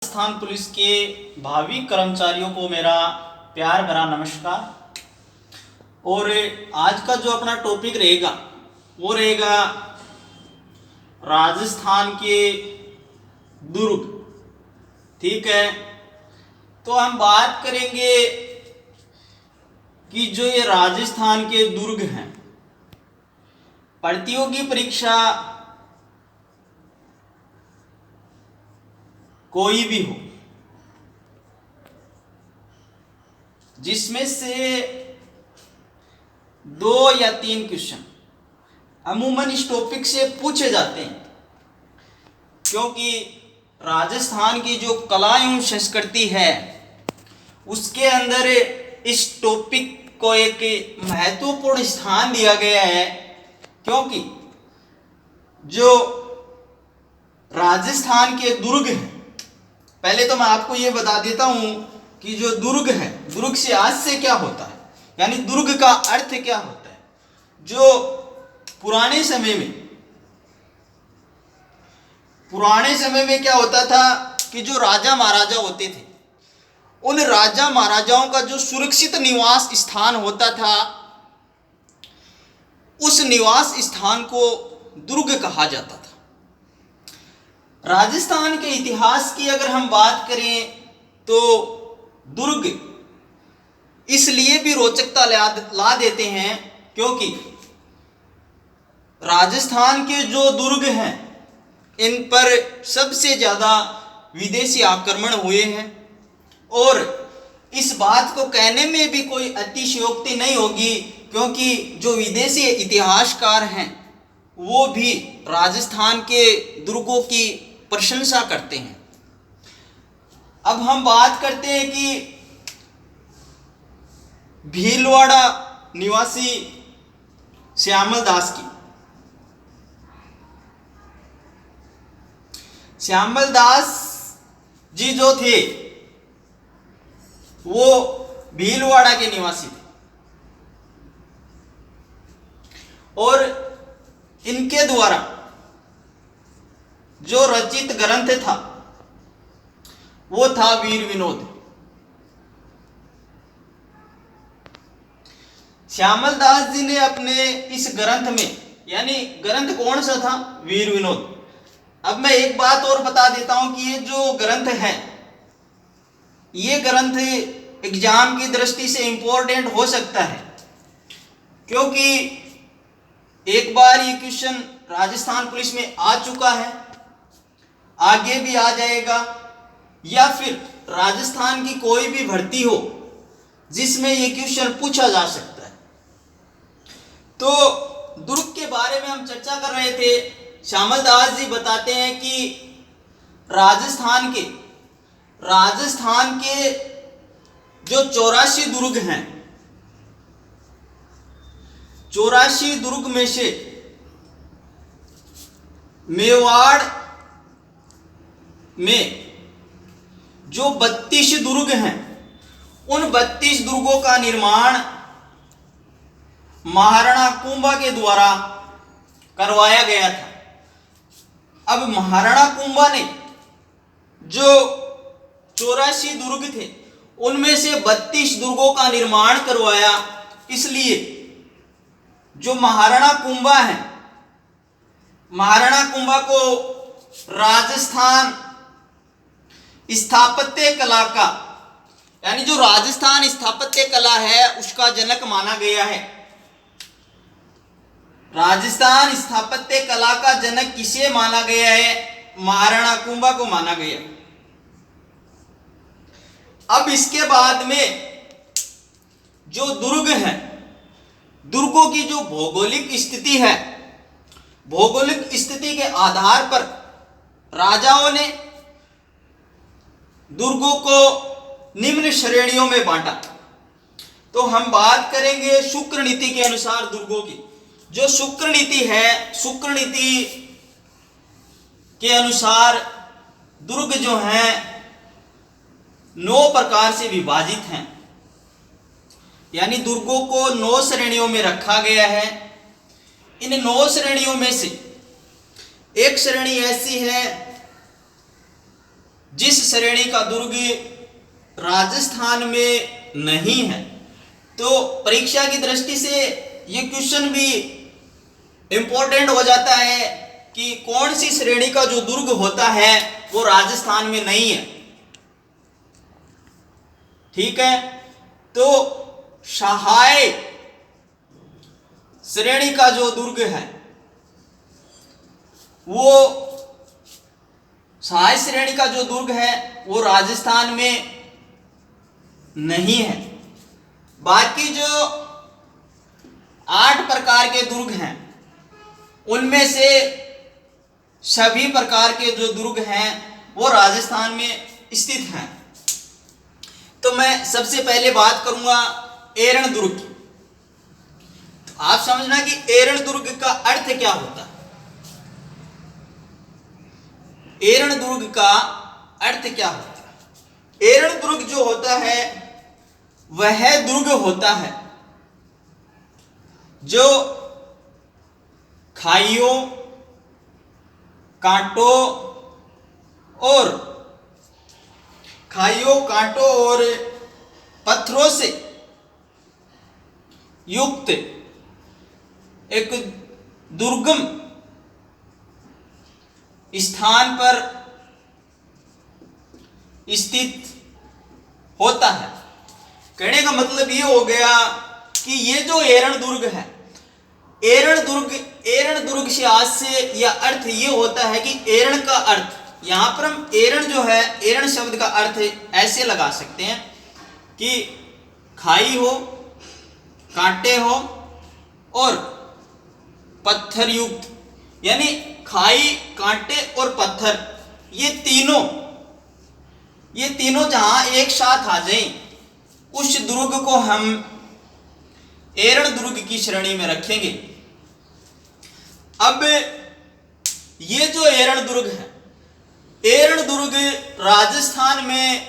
Rajasthan police के भावी कर्मचारियों को मेरा प्यार भरा नमस्कार। और आज का जो अपना टॉपिक रहेगा वो रहेगा राजस्थान के दुर्ग। ठीक है, तो हम बात करेंगे कि जो ये राजस्थान के दुर्ग हैं, प्रतियोगी परीक्षा कोई भी हो जिसमें से 2 या 3 क्वेश्चन अमूमन इस टॉपिक से पूछे जाते हैं, क्योंकि राजस्थान की जो कला एवं संस्कृति है उसके अंदर इस टॉपिक को एक महत्वपूर्ण स्थान दिया गया है। क्योंकि जो राजस्थान के दुर्ग हैं, पहले तो मैं आपको ये बता देता हूं कि जो दुर्ग है, दुर्ग से आज से क्या होता है, यानी दुर्ग का अर्थ क्या होता है। जो पुराने समय में क्या होता था कि जो राजा महाराजा होते थे, उन राजा महाराजाओं का जो सुरक्षित निवास स्थान होता था, उस निवास स्थान को दुर्ग कहा जाता था। राजस्थान के इतिहास की अगर हम बात करें तो दुर्ग इसलिए भी रोचकता ला देते हैं क्योंकि राजस्थान के जो दुर्ग हैं इन पर सबसे ज़्यादा विदेशी आक्रमण हुए हैं। और इस बात को कहने में भी कोई अतिशयोक्ति नहीं होगी, क्योंकि जो विदेशी इतिहासकार हैं वो भी राजस्थान के दुर्गों की प्रशंसा करते हैं। अब हम बात करते हैं कि भीलवाड़ा निवासी श्यामल दास की। श्यामल दास जी जो थे वो भीलवाड़ा के निवासी थे और इनके द्वारा जो रचित ग्रंथ था वो था वीर विनोद। श्यामल दास जी ने अपने इस ग्रंथ में, यानी ग्रंथ कौन सा था, वीर विनोद। अब मैं एक बात और बता देता हूं कि ये जो ग्रंथ है, ये ग्रंथ एग्जाम की दृष्टि से इंपॉर्टेंट हो सकता है, क्योंकि एक बार ये क्वेश्चन राजस्थान पुलिस में आ चुका है, आगे भी आ जाएगा, या फिर राजस्थान की कोई भी भर्ती हो जिसमें ये क्वेश्चन पूछा जा सकता है। तो दुर्ग के बारे में हम चर्चा कर रहे थे। श्यामल दास जी बताते हैं कि राजस्थान के जो 84 दुर्ग हैं, 84 दुर्ग में से मेवाड़ में जो 32 दुर्ग हैं, उन 32 दुर्गों का निर्माण महाराणा कुंभा के द्वारा करवाया गया था। अब महाराणा कुंभा ने जो 84 दुर्ग थे उनमें से 32 दुर्गों का निर्माण करवाया, इसलिए जो महाराणा कुंभा है, महाराणा कुंभा को राजस्थान स्थापत्य कला का, यानी जो राजस्थान स्थापत्य कला है उसका जनक माना गया है। राजस्थान स्थापत्य कला का जनक किसे माना गया है, महाराणा कुंभा को माना गया। अब इसके बाद में जो दुर्ग है, दुर्गों की जो भौगोलिक स्थिति है, भौगोलिक स्थिति के आधार पर राजाओं ने दुर्गों को निम्न श्रेणियों में बांटा। तो हम बात करेंगे शुक्र नीति के अनुसार दुर्गों की। जो शुक्र नीति है, शुक्र नीति के अनुसार दुर्ग जो हैं 9 प्रकार से विभाजित हैं, यानी दुर्गों को 9 श्रेणियों में रखा गया है। इन 9 श्रेणियों में से एक श्रेणी ऐसी है जिस श्रेणी का दुर्ग राजस्थान में नहीं है। तो परीक्षा की दृष्टि से ये क्वेश्चन भी इंपॉर्टेंट हो जाता है कि कौन सी श्रेणी का जो दुर्ग होता है वो राजस्थान में नहीं है। ठीक है, तो सहाय श्रेणी का जो दुर्ग है वो सहाय श्रेणी का जो दुर्ग है वो राजस्थान में नहीं है। बाकी जो 8 प्रकार के दुर्ग हैं उनमें से सभी प्रकार के जो दुर्ग हैं वो राजस्थान में स्थित हैं। तो मैं सबसे पहले बात करूंगा एरण दुर्ग की। तो आप समझना कि एरण दुर्ग का अर्थ क्या होता है। एरण दुर्ग का अर्थ क्या होता है? एरण दुर्ग जो होता है वह दुर्ग होता है जो खाइयों, कांटों और पत्थरों से युक्त एक दुर्गम स्थान पर स्थित होता है। कहने का मतलब ये हो गया कि ये जो एरण दुर्ग है, एरण दुर्ग से आज से यह अर्थ ये होता है कि एरण का अर्थ, यहां पर हम एरण जो है, एरण शब्द का अर्थ ऐसे लगा सकते हैं कि खाई हो, कांटे हो और पत्थर युक्त, यानी खाई, कांटे और पत्थर ये तीनों जहां एक साथ आ जाएं उस दुर्ग को हम एरण दुर्ग की श्रेणी में रखेंगे। अब ये जो एरण दुर्ग है, एरण दुर्ग राजस्थान में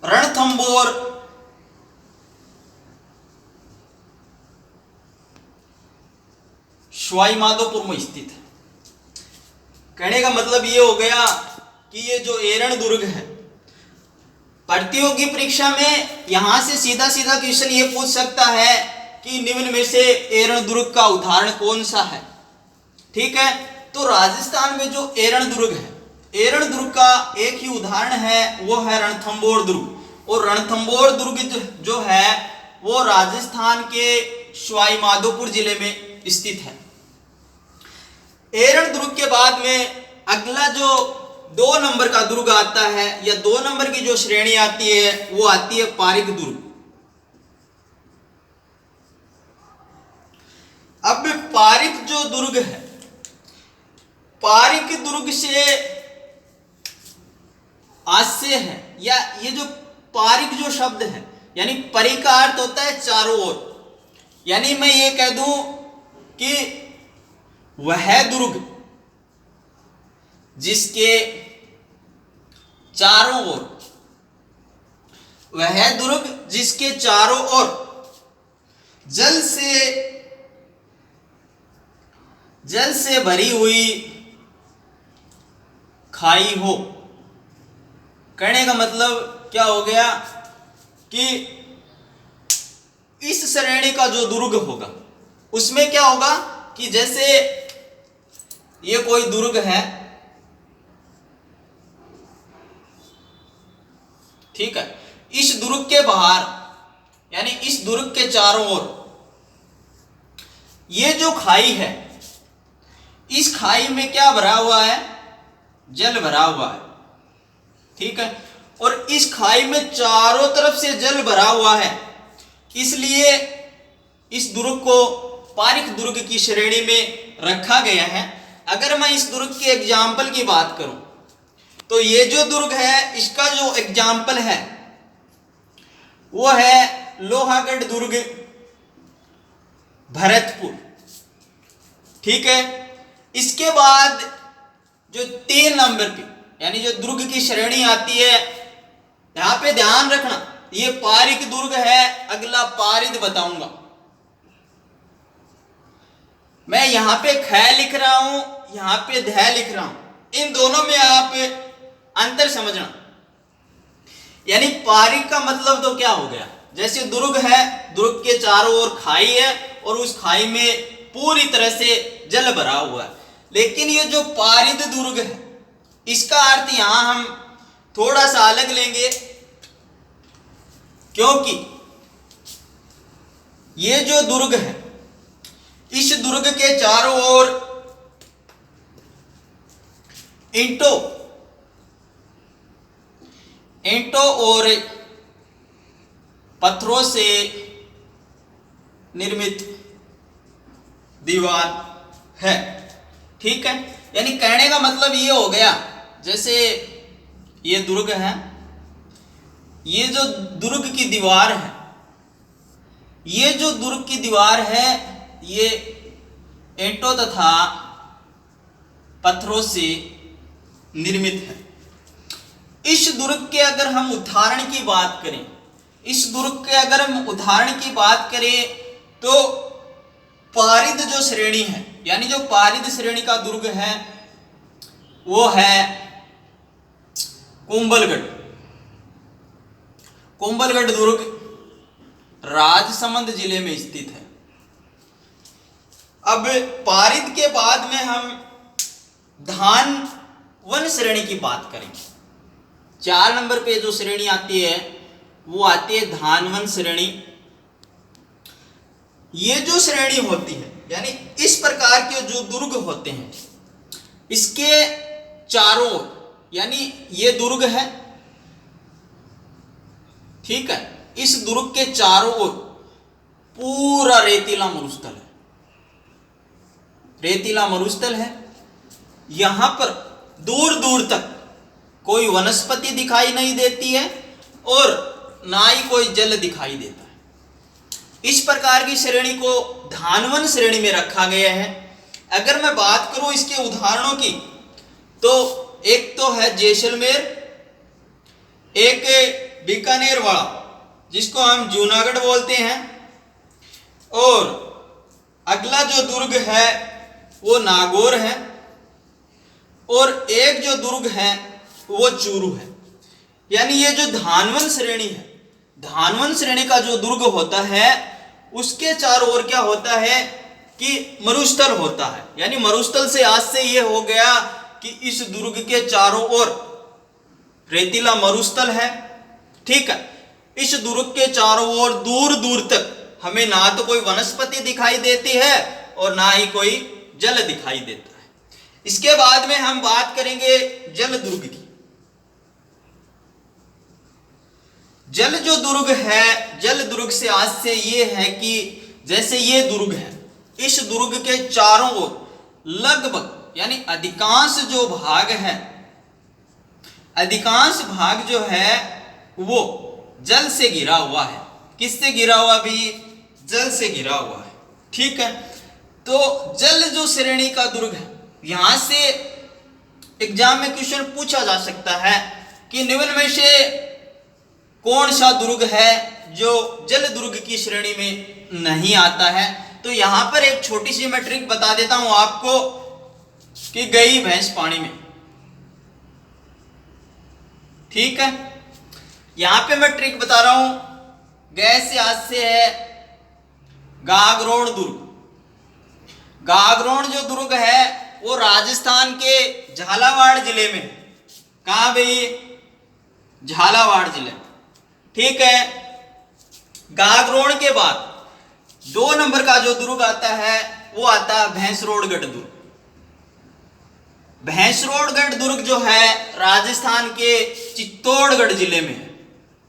रणथंबोर सवाईमाधोपुर में स्थित है। कहने का मतलब ये हो गया कि ये जो एरण दुर्ग है, प्रतियोगी परीक्षा में यहां से सीधा सीधा क्वेश्चन ये पूछ सकता है कि निम्न में से एरण दुर्ग का उदाहरण कौन सा है। ठीक है, तो राजस्थान में जो एरण दुर्ग है, एरण दुर्ग का एक ही उदाहरण है, वो है रणथंबोर दुर्ग। और रणथंबोर दुर्ग जो है वो राजस्थान के सवाईमाधोपुर जिले में स्थित है। एरण दुर्ग के बाद में अगला जो 2 नंबर का दुर्ग आता है, या 2 नंबर की जो श्रेणी आती है वो आती है पारिक दुर्ग। अब पारिक जो दुर्ग है, पारिक दुर्ग से आस्य है, या ये जो पारिक जो शब्द है, यानी परि का अर्थ होता है चारों ओर। यानी मैं ये कह दूं कि वह दुर्ग जिसके चारों ओर, वह दुर्ग जिसके चारों ओर जल से भरी हुई खाई हो। कहने का मतलब क्या हो गया कि इस श्रेणी का जो दुर्ग होगा उसमें क्या होगा कि जैसे ये कोई दुर्ग है, ठीक है, इस दुर्ग के बाहर यानी इस दुर्ग के चारों ओर ये जो खाई है, इस खाई में क्या भरा हुआ है? जल भरा हुआ है। ठीक है, और इस खाई में चारों तरफ से जल भरा हुआ है, इसलिए इस दुर्ग को पारिक दुर्ग की श्रेणी में रखा गया है। अगर मैं इस दुर्ग के एग्जाम्पल की बात करूं तो ये जो दुर्ग है इसका जो एग्जाम्पल है वो है लोहागढ़ दुर्ग, भरतपुर। ठीक है, इसके बाद जो 3 नंबर पे यानी जो दुर्ग की श्रेणी आती है, यहां पे ध्यान रखना ये पारिक दुर्ग है, अगला पारिद बताऊंगा। मैं यहां पे ख लिख रहा हूं, यहां पे ध लिख रहा हूं, इन दोनों में आप अंतर समझना। यानी पारिक का मतलब तो क्या हो गया, जैसे दुर्ग है, दुर्ग के चारों ओर खाई है और उस खाई में पूरी तरह से जल भरा हुआ है। लेकिन ये जो पारिद दुर्ग है, इसका अर्थ यहां हम थोड़ा सा अलग लेंगे, क्योंकि ये जो दुर्ग है, इस दुर्ग के चारों ओर ईंटों और पत्थरों से निर्मित दीवार है। ठीक है, यानी कहने का मतलब ये हो गया, जैसे ये दुर्ग है, ये जो दुर्ग की दीवार है, ये जो दुर्ग की दीवार है, ये ईंटों तथा पत्थरों से निर्मित है। इस दुर्ग के अगर हम उदाहरण की बात करें, इस दुर्ग के अगर हम उदाहरण की बात करें तो पारिद जो श्रेणी है, यानी जो पारिद श्रेणी का दुर्ग है वो है कुंभलगढ़। कुंभलगढ़ दुर्ग राजसमंद जिले में स्थित है। अब पारिद के बाद में हम धानवन श्रेणी की बात करेंगे। 4 नंबर पे जो श्रेणी आती है वो आती है धानवन श्रेणी। ये जो श्रेणी होती है, यानी इस प्रकार के जो दुर्ग होते हैं, इसके चारों ओर, यानी ये दुर्ग है, ठीक है, इस दुर्ग के चारों ओर पूरा रेतीला मरुस्थल है, रेतीला मरुस्थल है। यहां पर दूर दूर तक कोई वनस्पति दिखाई नहीं देती है और ना ही कोई जल दिखाई देता है। इस प्रकार की श्रेणी को धानवन श्रेणी में रखा गया है। अगर मैं बात करूं इसके उदाहरणों की, तो एक तो है जैसलमेर, एक बीकानेर वाला जिसको हम जूनागढ़ बोलते हैं, और अगला जो दुर्ग है वो नागौर है, और एक जो दुर्ग है वो चूरू है। यानी ये जो धानवन श्रेणी है, धानवन श्रेणी का जो दुर्ग होता है उसके चारों ओर क्या होता है कि मरुस्थल होता है। यानी मरुस्थल से आज से ये हो गया कि इस दुर्ग के चारों ओर रेतीला मरुस्थल है। ठीक है, इस दुर्ग के चारों ओर दूर दूर तक हमें ना तो कोई वनस्पति दिखाई देती है और ना ही कोई जल दिखाई देता है। इसके बाद में हम बात करेंगे जल दुर्ग की। जल जो दुर्ग है, जल दुर्ग से आज से ये है कि जैसे ये दुर्ग है, इस दुर्ग के चारों ओर लगभग यानी अधिकांश जो भाग है, अधिकांश भाग जो है वो जल से घिरा हुआ है। किससे घिरा हुआ भी? जल से घिरा हुआ है। ठीक है, तो जल जो श्रेणी का दुर्ग है, यहां से एग्जाम में क्वेश्चन पूछा जा सकता है कि निम्न में से कौन सा दुर्ग है जो जल दुर्ग की श्रेणी में नहीं आता है। तो यहां पर एक छोटी सी मैं ट्रिक बता देता हूं आपको कि गई भैंस पानी में। ठीक है, यहां पे मैं ट्रिक बता रहा हूं, गै से आज से है गागरोण दुर्ग। गागरोण जो दुर्ग है वो राजस्थान के झालावाड़ जिले में। कहां भाई? झालावाड़ जिले। ठीक है, गागरोण के बाद 2 नंबर का जो दुर्ग आता है वो आता है भैंसरोडगढ़ दुर्ग। भैंसरोडगढ़ दुर्ग जो है राजस्थान के चित्तौड़गढ़ जिले में है।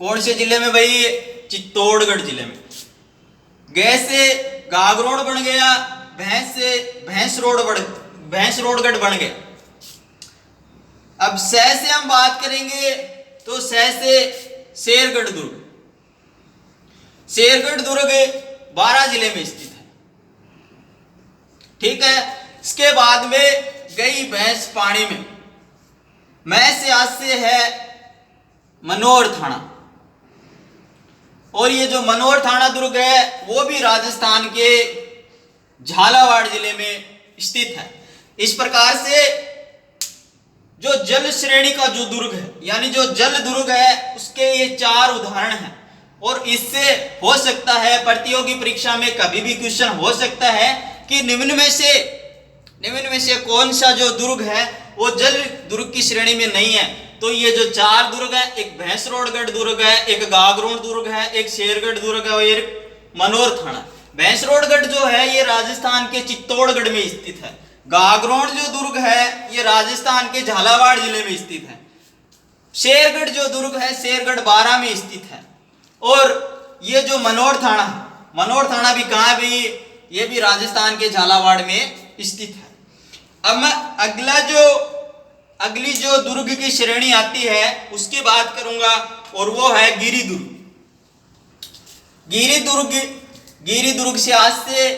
कौन से जिले में भाई? चित्तौड़गढ़ जिले में। गै से गागरोण बन गया, भैंस से भैंसरोडगढ़ बन गया। अब सह से हम बात करेंगे तो सह से शेरगढ़ दुर्ग। शेरगढ़ दुर्ग 12 जिले में स्थित है। ठीक है, इसके बाद में गई भैंस पानी में। मैं से आज से है मनोर थाना, और ये जो मनोर थाना दुर्ग है वो भी राजस्थान के झालावाड़ जिले में स्थित है। इस प्रकार से जो जल श्रेणी का जो दुर्ग है, यानी जो जल दुर्ग है, उसके ये 4 उदाहरण हैं। और इससे हो सकता है प्रतियोगी परीक्षा में कभी भी क्वेश्चन हो सकता है कि निम्न में से कौन सा जो दुर्ग है वो जल दुर्ग की श्रेणी में नहीं है। तो ये जो 4 दुर्ग है, एक भैंसरोडगढ़ दुर्ग है, एक गागरोन दुर्ग है, एक शेरगढ़ दुर्ग है और एक मनोर थाना। भैंसरोडगढ़ जो है ये राजस्थान के चित्तौड़गढ़ में स्थित है। गागरोन जो दुर्ग है ये राजस्थान के झालावाड़ जिले में स्थित है। शेरगढ़ जो दुर्ग है शेरगढ़ बारां में स्थित है। और ये जो मनोर थाना भी कहाँ भी, ये भी राजस्थान के झालावाड़ में स्थित है। अब मैं अगली जो दुर्ग की श्रेणी आती है उसकी बात करूंगा और वो है गिरि दुर्ग। गिरि दुर्ग से आज से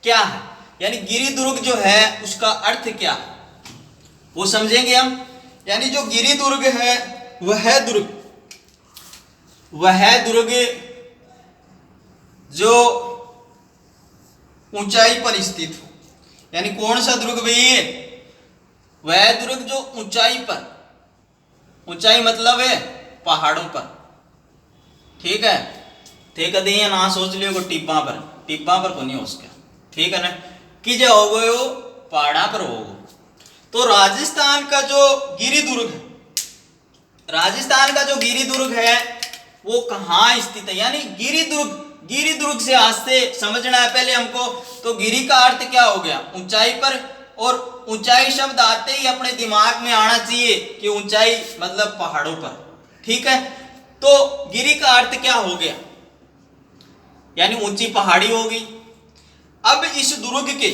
क्या है, यानी गिरि दुर्ग जो है उसका अर्थ क्या है वो समझेंगे हम। यानी जो गिरि दुर्ग है वह दुर्ग जो ऊंचाई पर स्थित हो। यानी कौन सा दुर्ग भाई, वह दुर्ग जो ऊंचाई मतलब है पहाड़ों पर। ठीक है, थे ना सोच लियो को टिब्बा पर को नहीं हो सका। ठीक है ना, कि जो हो गए हो पहाड़ा पर होगो। तो राजस्थान का जो गिरि दुर्ग है वो कहाँ स्थित है, यानी गिरि दुर्ग से आज से समझना है पहले हमको। तो गिरि का अर्थ क्या हो गया, ऊंचाई पर। और ऊंचाई शब्द आते ही अपने दिमाग में आना चाहिए कि ऊंचाई मतलब पहाड़ों पर। ठीक है, तो गिरि का अर्थ क्या हो गया, यानी ऊंची पहाड़ी होगी। अब इस दुर्ग के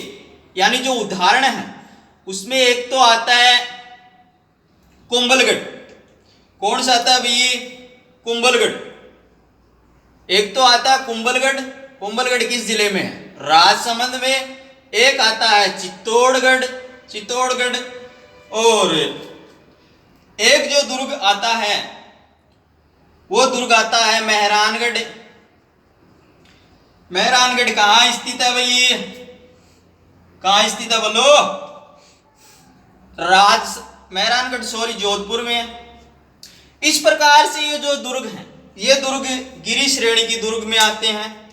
यानी जो उदाहरण है उसमें एक तो आता है कुंभलगढ़। कौन सा आता है भैया, कुंभलगढ़। एक तो आता है कुंभलगढ़ किस जिले में है, राजसमंद में। एक आता है चित्तौड़गढ़ और एक जो दुर्ग आता है वो दुर्ग आता है मेहरानगढ़ कहाँ स्थित है भैया, कहाँ स्थित है बोलो, मेहरानगढ़ जोधपुर में है। इस प्रकार से ये जो दुर्ग हैं ये दुर्ग गिरि श्रेणी की दुर्ग में आते हैं।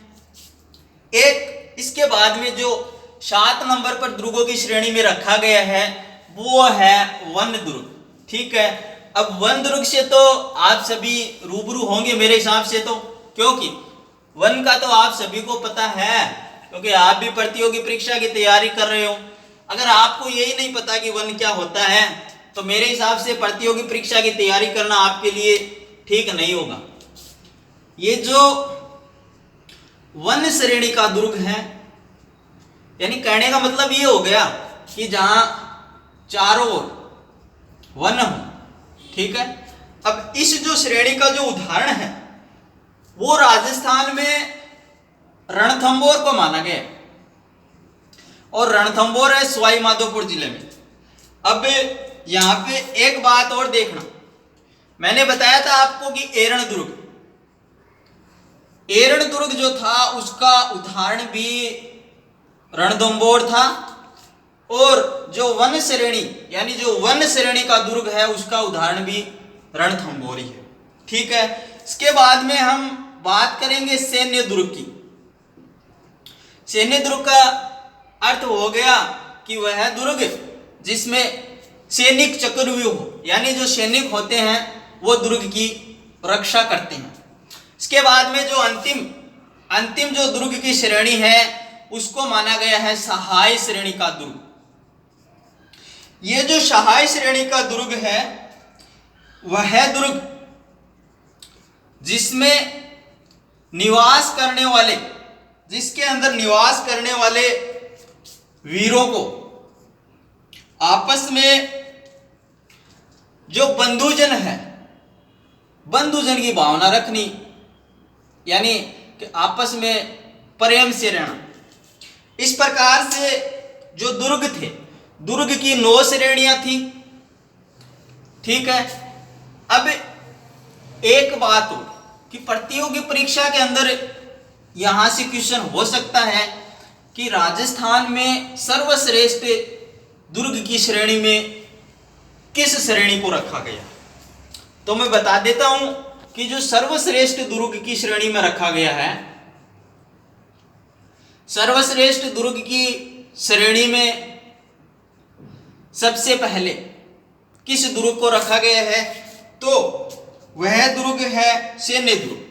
एक इसके बाद में जो 7 नंबर पर दुर्गों की श्रेणी में रखा गया है वो है वन दुर्ग। ठीक है, अब वन दुर्ग से तो आप सभी रूबरू होंगे मेरे हिसाब से, तो क्योंकि वन का तो आप सभी को पता है, क्योंकि आप भी प्रतियोगी परीक्षा की तैयारी कर रहे हो। अगर आपको यही नहीं पता कि वन क्या होता है तो मेरे हिसाब से प्रतियोगी परीक्षा की तैयारी करना आपके लिए ठीक नहीं होगा। ये जो वन श्रेणी का दुर्ग है, यानी कहने का मतलब ये हो गया कि जहां चारों ओर वन हो। ठीक है, अब इस जो श्रेणी का जो उदाहरण है वो राजस्थान में रणथंभौर को माना गया और रणथंभौर है सवाई माधोपुर जिले में। अब यहां पे एक बात और देखना, मैंने बताया था आपको कि एरण दुर्ग जो था उसका उदाहरण भी रणथंभौर था और जो वन श्रेणी यानी जो वन श्रेणी का दुर्ग है उसका उदाहरण भी रणथंभौर ही है। ठीक है, इसके बाद में हम बात करेंगे सैन्य दुर्ग की। सैन्य दुर्ग का अर्थ हो गया कि वह दुर्ग जिसमें सैनिक चक्रव्यूह हो, यानी जो सैनिक होते हैं वो दुर्ग की रक्षा करते हैं। इसके बाद में जो अंतिम जो दुर्ग की श्रेणी है उसको माना गया है सहाय श्रेणी का दुर्ग। ये जो सहाय श्रेणी का दुर्ग है वह दुर्ग जिसके अंदर निवास करने वाले वीरों को आपस में जो बंधुजन की भावना रखनी, यानी कि आपस में प्रेम से रहना। इस प्रकार से जो दुर्ग थे, दुर्ग की 9 श्रेणियां थी। ठीक है, अब एक बात हो कि प्रतियोगी परीक्षा के अंदर यहां से क्वेश्चन हो सकता है कि राजस्थान में सर्वश्रेष्ठ दुर्ग की श्रेणी में किस श्रेणी को रखा गया? तो मैं बता देता हूं कि जो सर्वश्रेष्ठ दुर्ग की श्रेणी में रखा गया है, सर्वश्रेष्ठ दुर्ग की श्रेणी में सबसे पहले किस दुर्ग को रखा गया है? तो वह दुर्ग है सैन्य दुर्ग।